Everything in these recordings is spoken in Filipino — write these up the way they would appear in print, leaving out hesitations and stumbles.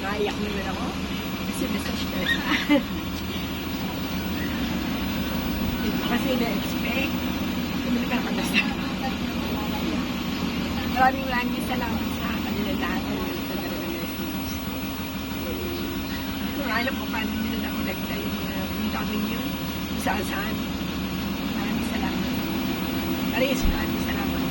Naiyak nila ako. Kasi nasa-stress. Kasi na-expect. Hindi ka nakagasta. Maraming salamat sa kanila lahat. Kung alam ko paano nila na kolekta yung daming yun. Saan-saan. Maraming salamat. Maraming salamat.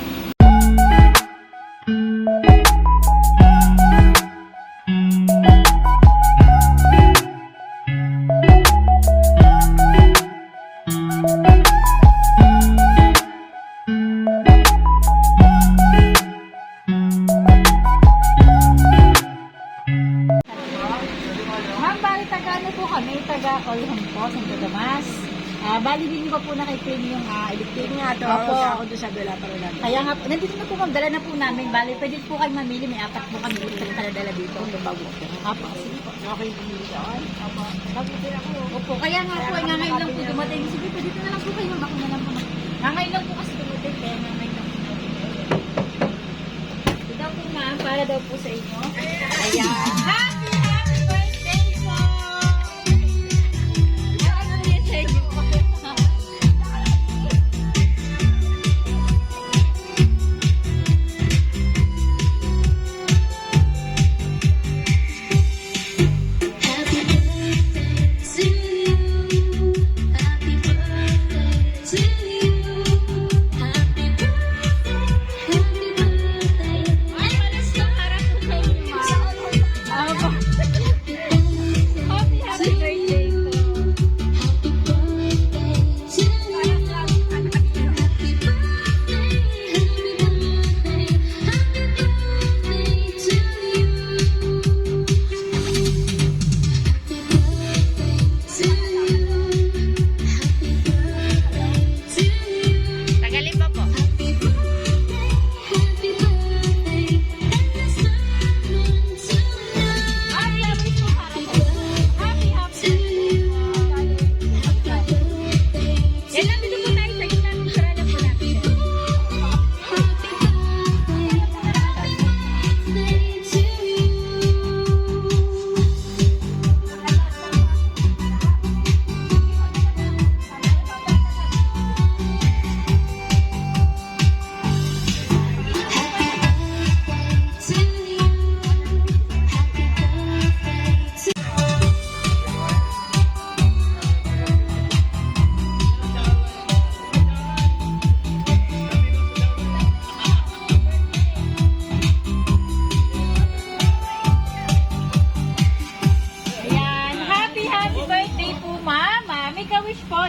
Olhon po, Santo Tomas. Bali din ba po na kay Queen yung electric nga to, ako doon sa Dela Parola. Kaya nga, nandito na po ma'am, dala na po namin. Bali, pwede po kayo mamili. May 4 po kami dito na dala dito. Bago. Apo, sige po. Okay, bumili doon. Apo. Bago din ako. Opo, kaya nga po, nga ngayon lang po dumating. Sige po, dito na lang po kayo. Bako na lang po. Nga ngayon lang po kasi dumating. Kaya nga ngayon lang po natin. Ito daw po ma'am, para daw po sa inyo. Ayan. Happy birthday po! Ano yun sa inyo?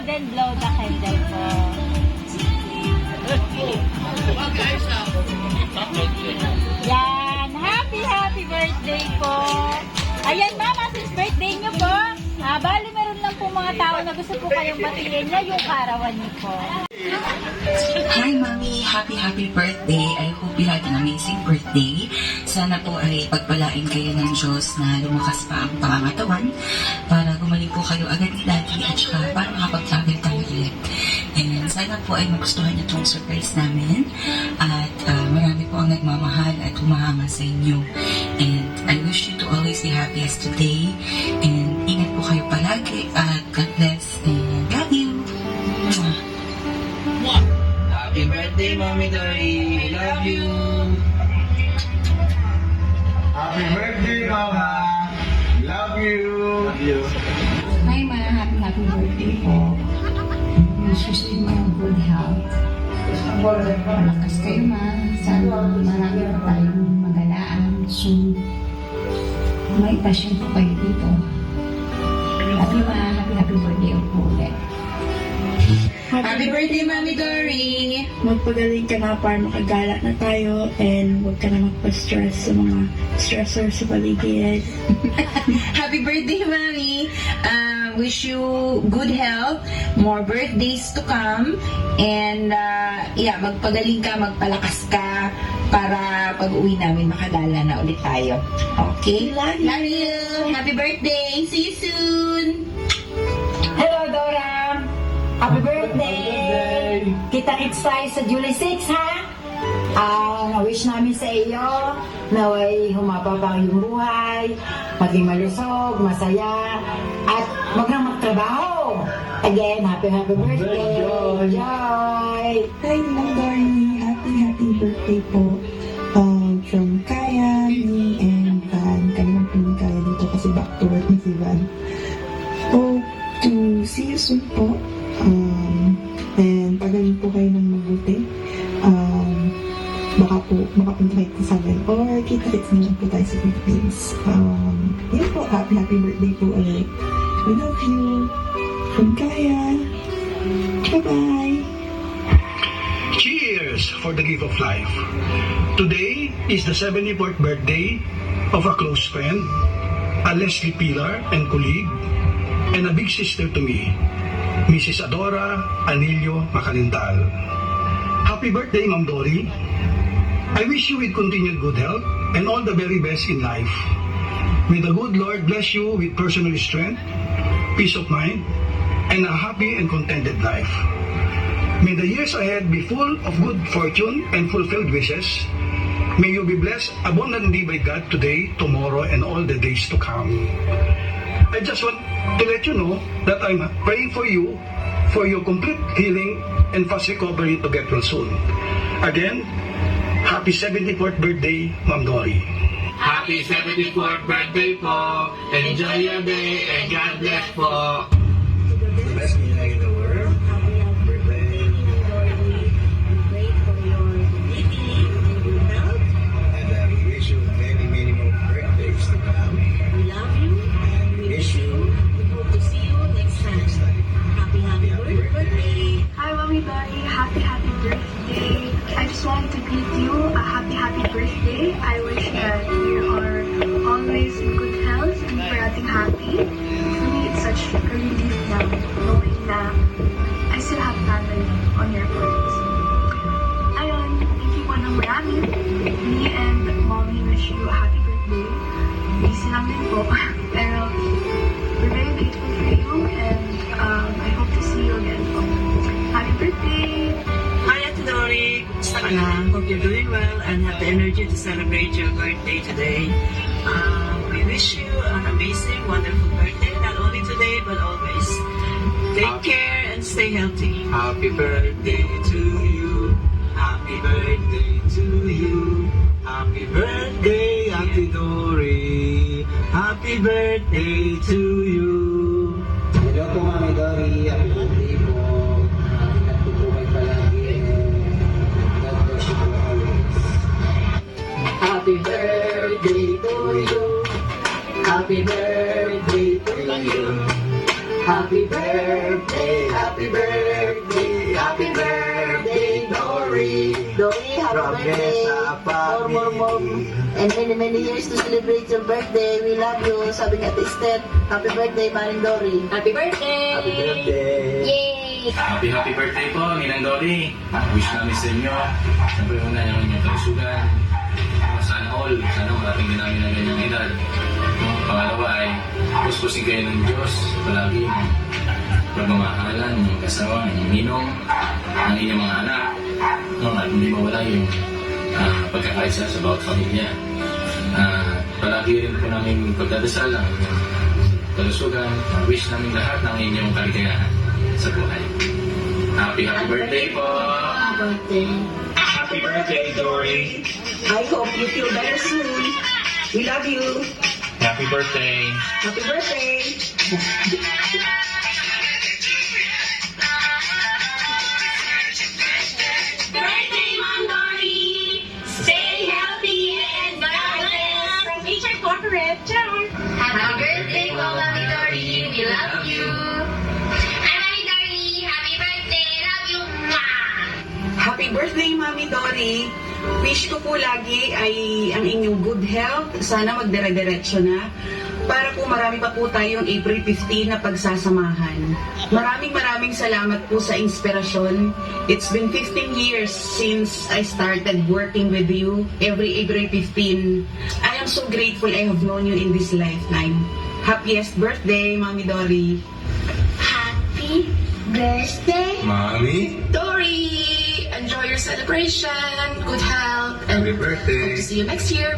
Then blow the candle po. Yan. Happy birthday po. Ayan mama, since birthday nyo po, bali meron lang po mga tao na gusto po kayong batiin niya yung karawan niyo po. Hi Mami, happy birthday. I hope you had an amazing birthday. Sana po ay pagpalain kayo ng Diyos na lumakas pa ang pangangatawan para gumaling po kayo agad ni Daddy at saka para makapag-travel tayo ulit. And sana po ay magustuhan niyo itong surprise namin at marami po ang nagmamahal at humahanga sa inyo. And I wish you to always be happy as today and ingat po kayo palagi at God bless and love you. Happy birthday, Mommy Dory. We love you. Happy birthday, Mama. Love you. Love you. Hi, Ma. Happy birthday po. Wish you good health. Malakas kayo, Ma. Sana marami pa tayong magalaan soon. May passion po kayo dito. Happy, Ma. Happy birthday po ulit. Happy birthday, Mami Dory! Magpagaling ka na para makagala na tayo and huwag ka na magpa-stress sa mga stressor sa paligid. Happy birthday, Mami! Wish you good health, more birthdays to come, and magpagaling ka, magpalakas ka para pag-uwi namin makagala na ulit tayo. Okay? Love you! Happy birthday! See you soon! Hello, Dora! Happy birthday! Kita-kits tayo sa July 6, ha? Na-wish namin sa iyo na way humaba pa yung buhay maging malusog, masaya, at wag nang magtrabaho. Again, happy birthday, Joy! Hi, Ninang Dory. Happy birthday po. From Kaya, me, and Van. Kami lang po ni Kaya dito kasi back to work ni si Van. Hope to see you soon po. And pagaling po kayo ng mabuti. Baka punta kayo sa Sagal or kita-kits na lang po tayo sa Philippines. Yun po, happy birthday po ulit. We love you. From Kaya. Bye-bye. Cheers for the gift of life. Today is the 74th birthday of a close friend, a Leslie Pilar and colleague, and a big sister to me, Mrs. Adora Anilio Macalintal. Happy birthday, Ma'am Dory. I wish you with continued good health and all the very best in life. May the good Lord bless you with personal strength, peace of mind, and a happy and contented life. May the years ahead be full of good fortune and fulfilled wishes. May you be blessed abundantly by God today, tomorrow, and all the days to come. I just want to let you know that I'm praying for you, for your complete healing and fast recovery to get well soon. Again, happy 74th birthday, Ma'am Dory. Happy 74th birthday po. Enjoy your day and God bless po. The best music in the world. And we wish you many more birthdays to come. We love you. And we miss you. We hope to see you next time. Happy birthday. Hi, Mommy Dory. Happy birthday. I just wanted to greet you a happy birthday. I wish that you are always in good health and parating happy. For me, it's such a relief now knowing na I still have family on your part. Ayun, thank you po ng marami. Me and Mommy wish you a happy birthday. Busy lang din po. Pero we're very grateful for you and I hope to see you again po. Happy birthday! Hi, Ate Dory. Kumusta ka na? Hope you're doing well and have the energy to celebrate your birthday today. We wish you an amazing, wonderful birthday, not only today, but always. Take care and stay healthy. Happy birthday to you. Happy birthday to you. Happy birthday, Ate Dory. Happy birthday to you. Hello po, Mami Dory. Happy birthday po. Ingat po kayo palagi. God bless you po always. Happy birthday to you. Happy birthday to you. Happy birthday, happy birthday, Dory. Dory, happy birthday. More. And many years to celebrate your birthday. We love you. Sabi nga Tistet. Happy birthday, Maring Dory. Happy birthday! Happy birthday. Yay! Happy birthday po, Ninang Dory. Wish namin sa inyo. Siyempre una yung inyong kalusugan. Sana marating din namin ang ganyang edad. Pangalawa ay puspusin kayo ng Diyos. Palagi yung pagmamahalan, yung kasawa, yung ninong, ang inyong mga anak. At hindi mawala yung pagkakaisa sa bawat pamilya. Palagi rin po namin pagdadasal ang kalusugan. Wish namin lahat ng inyong kaligayahan sa buhay. Happy birthday po! Happy birthday, Dory! I hope you feel better soon. We love you. Happy birthday! Happy birthday. Birthday, Mom Dory! Stay healthy and God bless! From HR Corporate, ciao! Happy birthday, Mommy Dory! We love you! Hi, Mommy Dory! Happy birthday! Love you! Mwah! Happy birthday, Mami Dory. Wish ko po lagi ay ang inyong good health. Sana magdire-diretso na. Para po marami pa po tayong April 15 na pagsasamahan. Maraming salamat po sa inspirasyon. It's been 15 years since I started working with you every April 15. I am so grateful I have known you in this lifetime. Happiest birthday, Mami Dory. Happy birthday, Mommy! Dory! Enjoy your celebration. Good health. And Happy birthday. hope to see you next year.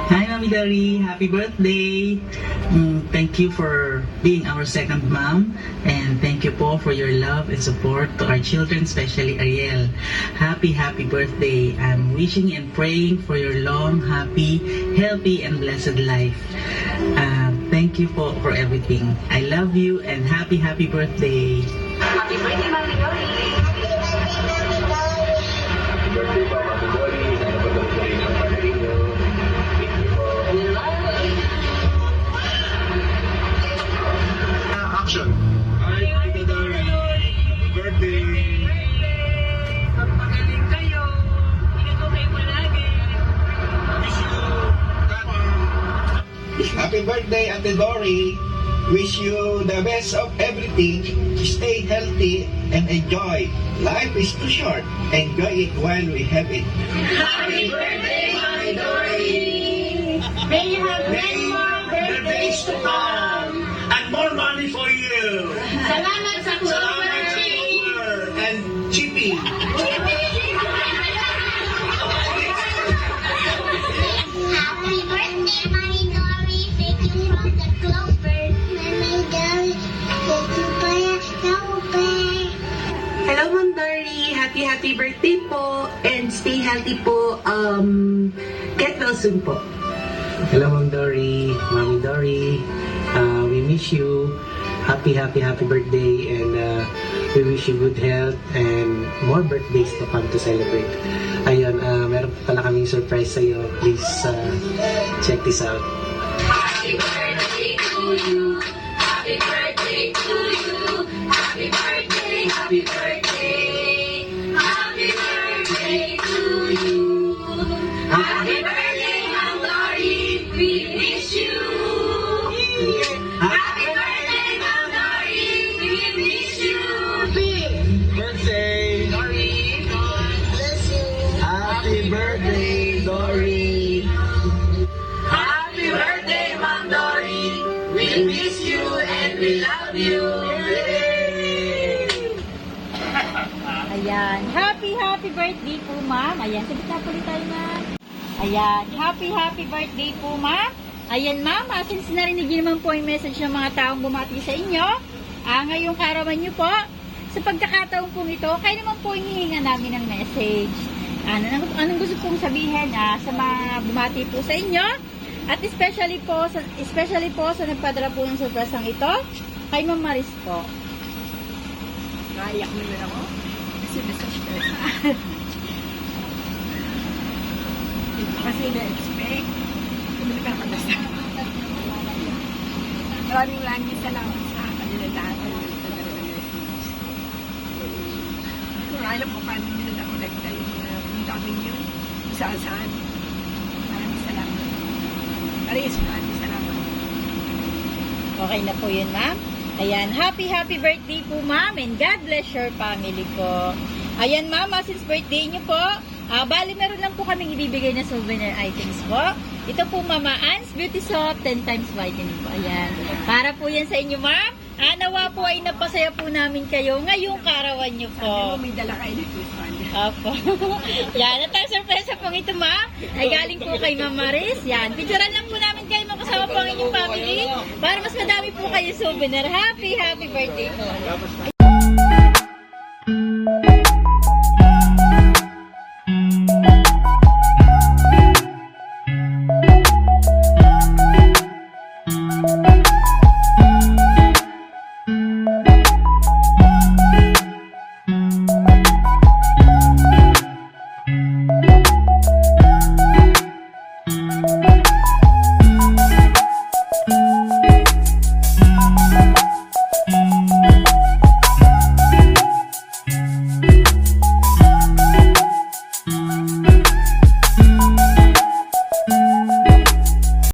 Hi, Mami Dari. Happy birthday. Thank you for being our second mom. And thank you po for your love and support to our children, especially Ariel. Happy birthday. I'm wishing and praying for your long, happy, healthy, and blessed life. Thank you for everything. I love you and happy birthday. Happy birthday, Mami Dory, Mami Dory. Sana patuloy ang pagaling mo. Thank you po. Action! Hi, Tita Dari. Happy birthday! Magpagaling kayo. Ingat ko kayo palagi. Happy birthday, Ate Dory. Wish you the best of everything. Stay healthy and enjoy. Life is too short. Enjoy it while we have it. Happy birthday, Mami Dory! May you have many more birthdays to come! And more money for you. Salamat sa Clover Tree! And Chippy. Happy birthday, Mami Dory. Thank you from the Clover. Mami Dory, thank you for your Clover. Hello, Ma'am Dory. Happy birthday po. And stay healthy po. Get well soon po. Hello, Ma'am Dory, Mami Dory. We miss you. Happy birthday, and we wish you good health and more birthdays to come to celebrate. Ayun, meron pala kaming surprise sa iyo. Please check this out. Happy birthday to you! Happy birthday to you! Happy birthday! Happy birthday! Happy birthday to you! Happy birthday, Ma'am Dory! We miss you! Happy birthday, Ma'am Dory! We miss you! Birthday, Dory. Happy birthday, Dory. Happy birthday, Ma'am Dory! We miss you and we love you! Ayan. Happy birthday po, ma'am. Ayan, sagot na po ulit tayo, ma'am. Ayan. Happy birthday po, ma'am. Ayan, ma'am. Since narinig niyo naman po yung message ng mga taong bumati sa inyo, ngayong karawan niyo po, sa pagkakataon pong ito, kayo naman po hinihinga namin ng message. Anong gusto pong sabihin sa mga bumati po sa inyo? At especially po sa nagpadala po ng surpresang ito, kay Ma'am Maris po. Naiyak naman ako. Kasi nasa-stress. Kasi na-expect. Hindi ka nakadasa. Maraming salamat sa kanila lahat. Kung alam ko paano nila na-connecta yung daming yun. Saan. Maraming salamat. Maraming salamat. Okay na po yun, ma'am. Ayan, happy birthday po, ma'am, and God bless your family po. Ayan, ma'am, since birthday niyo po, bali meron lang po kaming ibibigay na souvenir items po. Ito po, Mama Ann's Beauty Soap 10 times whitening po. Ayan, para po yan sa inyo, ma'am. Nawa po ay napasaya po namin kayo ngayong karawan niyo po. Sabi mo, may dala kayo na Christmas. Opo. Yan, at ang sorpresa pong ito, ma'am, ay galing po kay Ma'am Maris. Yan, picturean lang po namin kayo makasama po ang inyong family para mas madami po kayo souvenir. Happy birthday po.